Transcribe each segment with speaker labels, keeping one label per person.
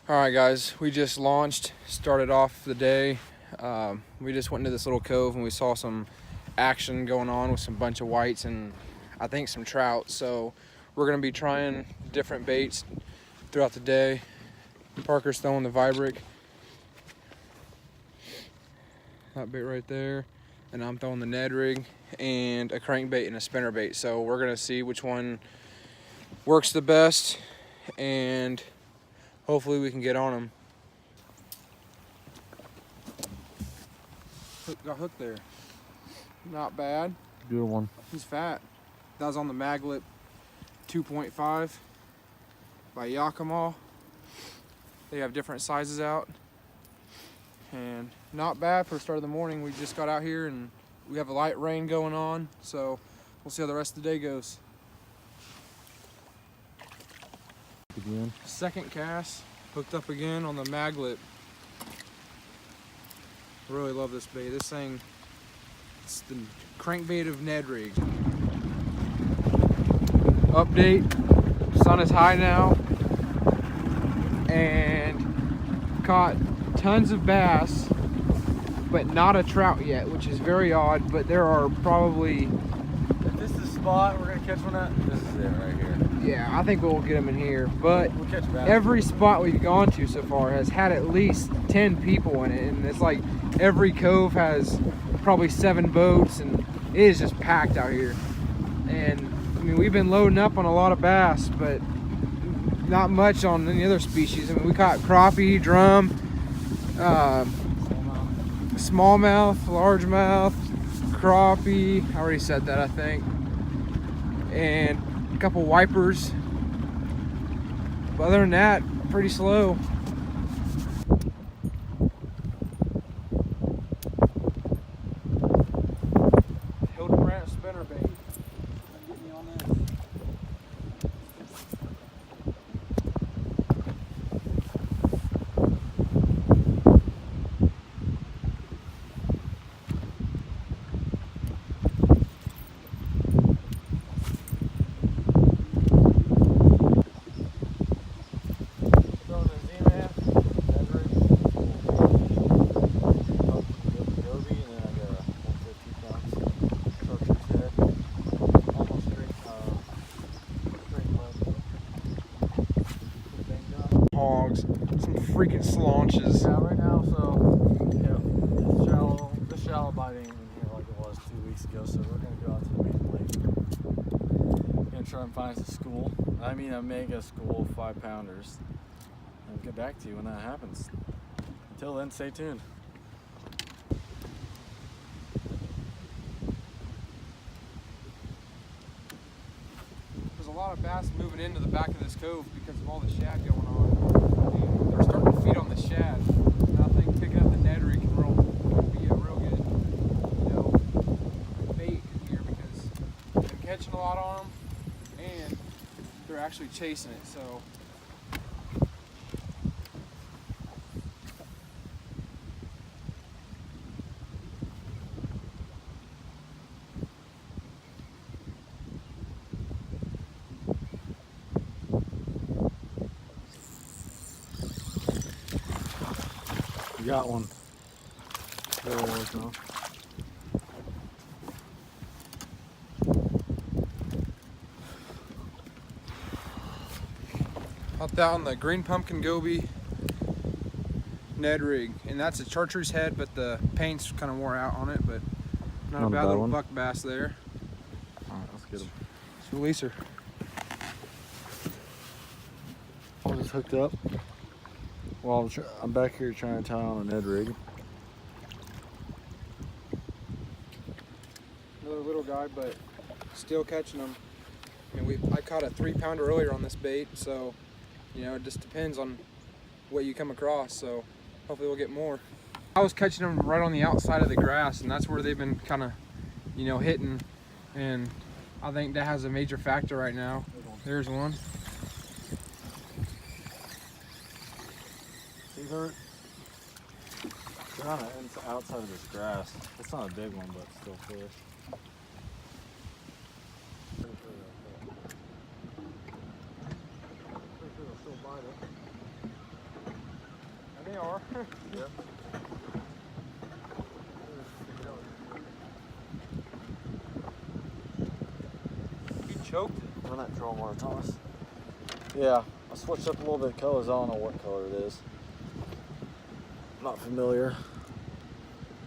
Speaker 1: Alright guys, we just launched, started off the day. We just went into this little cove and we saw some action going on with some bunch of whites and I think some trout. So we're going to be trying different baits throughout the day. Parker's throwing the Vibric, that bait right there, and I'm throwing the Ned rig and a crankbait and a spinnerbait. So we're going to see which one works the best and hopefully we can get on them. Got hooked there. Not bad.
Speaker 2: Good one.
Speaker 1: He's fat. That was on the Maglip 2.5 by Yakima. They have different sizes out. And not bad for the start of the morning. We just got out here and we have a light rain going on. So we'll see how the rest of the day goes.
Speaker 2: Again.
Speaker 1: Second cast, hooked up again on the Maglip. Really love this bait. This thing, it's the crankbait of Ned rig. Update, sun is high now and caught tons of bass, but not a trout yet, which is very odd, but there are probably...
Speaker 2: If this is the spot we're gonna catch one at, this is it right here.
Speaker 1: Yeah, I think we'll get them in here, but
Speaker 2: We'll catch bass.
Speaker 1: every spot we've gone to so far has had at least 10 people in it, and it's like every cove has probably 7 boats, and it is just packed out here. And I mean, we've been loading up on a lot of bass, but not much on any other species. I mean, we caught crappie, drum, smallmouth, largemouth, crappie, I already said that I think, and a couple wipers. But other than that, pretty slow. Hildebrand spinnerbait. Get me on this. Hogs, some freaking slaunches.
Speaker 2: Yeah, right now, so yeah, the shallow bite ain't in here like it was 2 weeks ago, so we're gonna go out to the main lake. Gonna try and find a school. I mean a mega school 5-pounders. And get back to you when that happens. Until then, stay tuned.
Speaker 1: There's a lot of bass moving into the back of this cove because of all the shad going on. And they're starting to feed on the shad. And I think picking up the Ned rig can be a real good, bait in here because I'm catching a lot on them and they're actually chasing it. So
Speaker 2: You got one. There it is, huh?
Speaker 1: popped out on the green pumpkin goby Ned rig, and that's a chartreuse head, but the paint's kind of wore out on it, but not a bad little buck bass there.
Speaker 2: Alright, let's get him.
Speaker 1: Let's release her.
Speaker 2: I just hooked up. Well, I'm back here trying to tie on a Ned rig.
Speaker 1: Another little guy, but still catching them. And I caught a 3-pounder earlier on this bait, so it just depends on what you come across. So hopefully we'll get more. I was catching them right on the outside of the grass, and that's where they've been kind of, you know, hitting. And I think that has a major factor right now. There's one.
Speaker 2: See, they're on the outside of this grass. It's not a big one, but still fish. Pretty sure they'll still bite it.
Speaker 1: And they are.
Speaker 2: Yep.
Speaker 1: He choked it.
Speaker 2: Run that troll more, Thomas. Yeah, I switched up a little bit of colors. I don't know what color it is. Not familiar.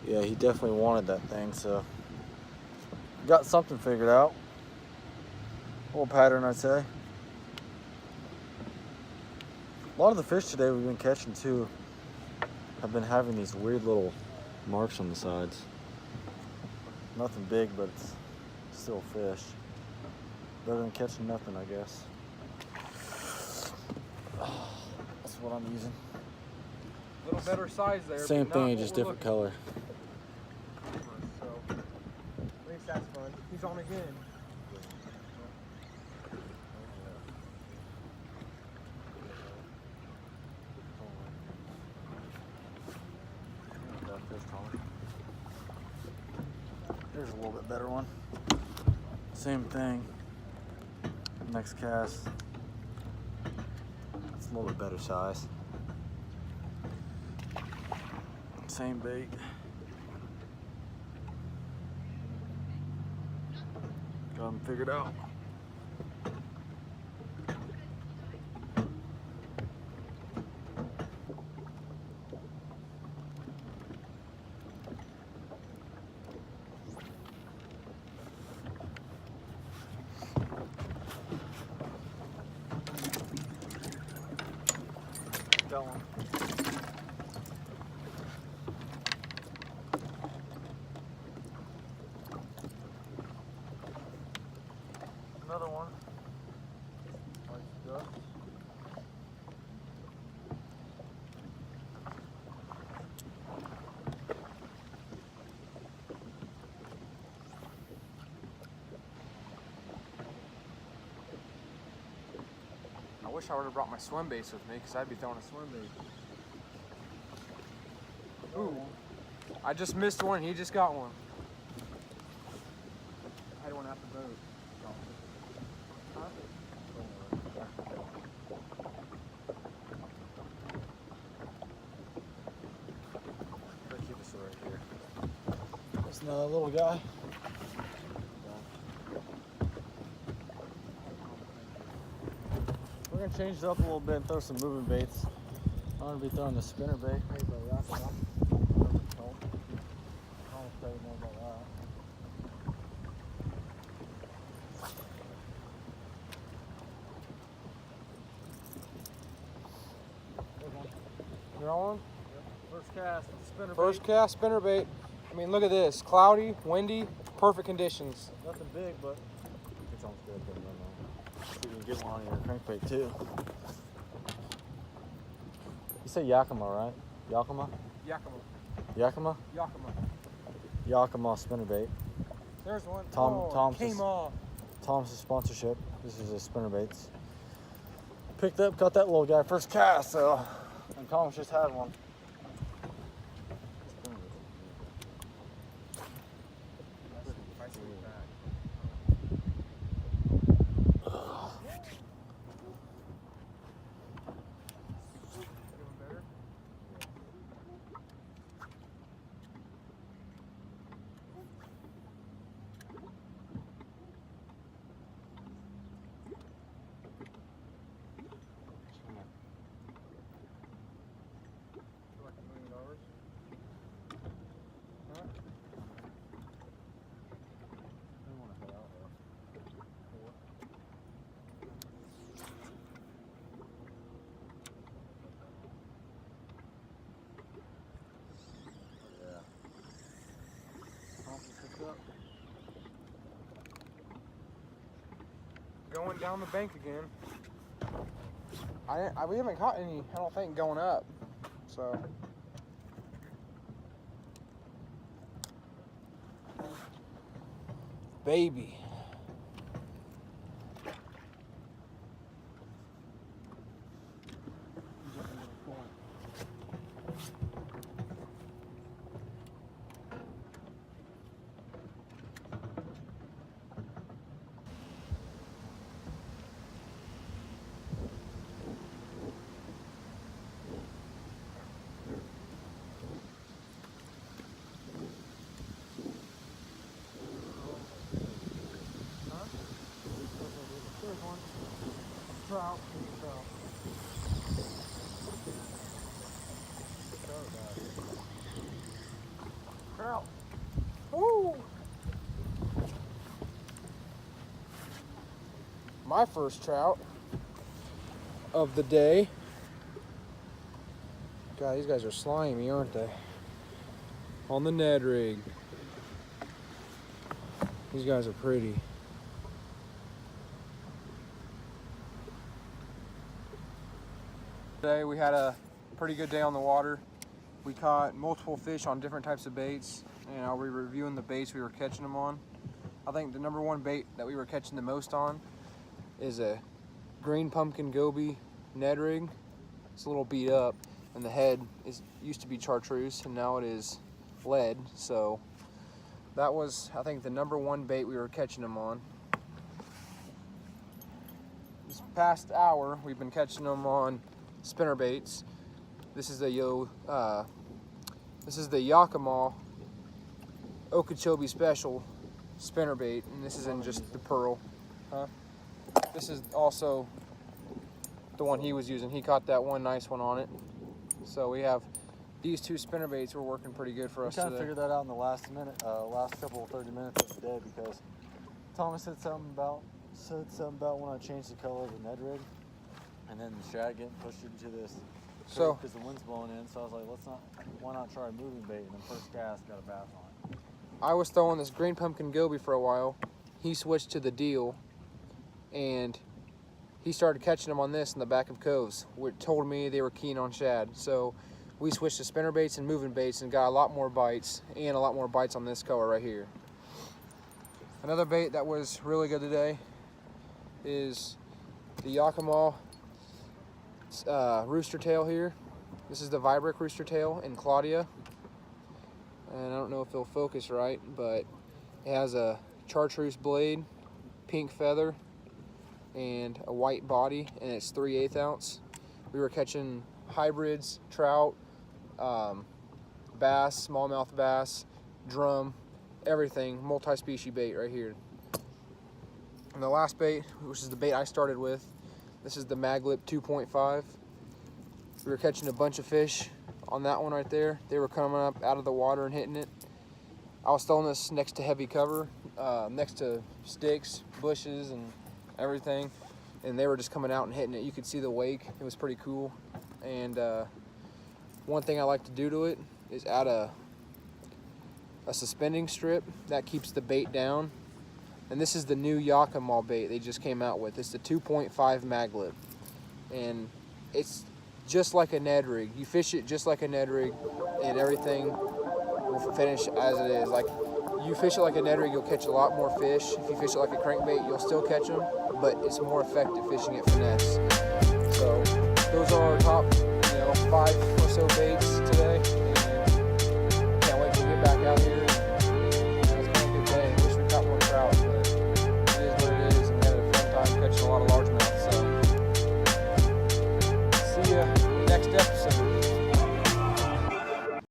Speaker 2: Yeah, he definitely wanted that thing, so got something figured out. A little pattern, I'd say. A lot of the fish today we've been catching too have been having these weird little marks on the sides. Nothing big, but it's still fish. Better than catching nothing, I guess. That's what I'm using.
Speaker 1: A little better size there.
Speaker 2: Same
Speaker 1: but not
Speaker 2: thing,
Speaker 1: what
Speaker 2: just
Speaker 1: we're
Speaker 2: different color.
Speaker 1: So, at least that's fun. He's on again.
Speaker 2: Here's a little bit better one. Same thing. Next cast. It's a little bit better size. Same bait. Got them figured out. Got one. Another one. Like dust.
Speaker 1: I wish I would have brought my swim baits with me, because I'd be throwing a swim bait. Ooh. I just missed one. He just got one. I had one at the boat.
Speaker 2: Keep this right here. There's another little guy. We're gonna change it up a little bit and throw some moving baits. I'm gonna be throwing the spinner bait. Hey, buddy, that's enough. I'll tell you more about that.
Speaker 1: You're on?
Speaker 2: First cast with the spinner
Speaker 1: First
Speaker 2: bait.
Speaker 1: cast, spinner bait. I mean, look at this. Cloudy, windy, perfect conditions.
Speaker 2: Nothing big, but it's almost good. But no. See if you can get one on your crankbait too. You say Yakima, right? Yakima?
Speaker 1: Yakima.
Speaker 2: Yakima?
Speaker 1: Yakima.
Speaker 2: Yakima spinnerbait.
Speaker 1: There's one.
Speaker 2: Tom's
Speaker 1: came off.
Speaker 2: Tom's sponsorship. This is his spinnerbaits. Picked up, got that little guy first cast, so and Tom's just had one.
Speaker 1: Going down the bank again. We haven't caught any, I don't think, going up. So baby.
Speaker 2: Trout. Trout.
Speaker 1: Woo! My first trout of the day. God, these guys are slimy, aren't they? On the Ned rig. These guys are pretty. Today we had a pretty good day on the water. We caught multiple fish on different types of baits, and I'll be reviewing the baits we were catching them on. I think the number one bait that we were catching the most on is a green pumpkin goby Ned rig. It's a little beat up, and the head used to be chartreuse, and now it is lead. So that was, I think, the number one bait we were catching them on. This past hour, we've been catching them on spinner baits. This is the Yakima Okeechobee Special spinner bait, and this is in just the pearl. This is also the one he was using. He caught that one nice one on it. So we have these two spinner baits were working pretty good for us
Speaker 2: We kind
Speaker 1: today.
Speaker 2: of figured that out in the last couple of 30 minutes of the day, because Thomas said something about when I changed the color of the Ned rig, and then the shad getting pushed into this.
Speaker 1: So
Speaker 2: because the wind's blowing in, so I was like, why not try a moving bait? And then first cast got a bass on it.
Speaker 1: I was throwing this green pumpkin goby for a while. He switched to the deal, and he started catching them on this in the back of coves, which told me they were keen on shad. So we switched to spinner baits and moving baits and got a lot more bites, and a lot more bites on this color right here. Another bait that was really good today is the Yakima rooster tail here. This is the Vibrick rooster tail in Claudia, and I don't know if it'll focus right, but it has a chartreuse blade, pink feather, and a white body, and it's 3/8 ounce. We were catching hybrids, trout, bass, smallmouth bass, drum, everything, multi-species bait right here. And the last bait, which is the bait I started with, this is the Maglip 2.5. We were catching a bunch of fish on that one right there. They were coming up out of the water and hitting it. I was throwing this next to heavy cover, next to sticks, bushes, and everything, and they were just coming out and hitting it. You could see the wake. It was pretty cool. And one thing I like to do to it is add a suspending strip that keeps the bait down. And this is the new Yakima bait they just came out with. It's the 2.5 Maglip, and it's just like a Ned rig. You fish it just like a Ned rig, and everything will finish as it is. Like, you fish it like a Ned rig, you'll catch a lot more fish. If you fish it like a crankbait, you'll still catch them, but it's more effective fishing it finesse. So those are our top, 5 or so baits.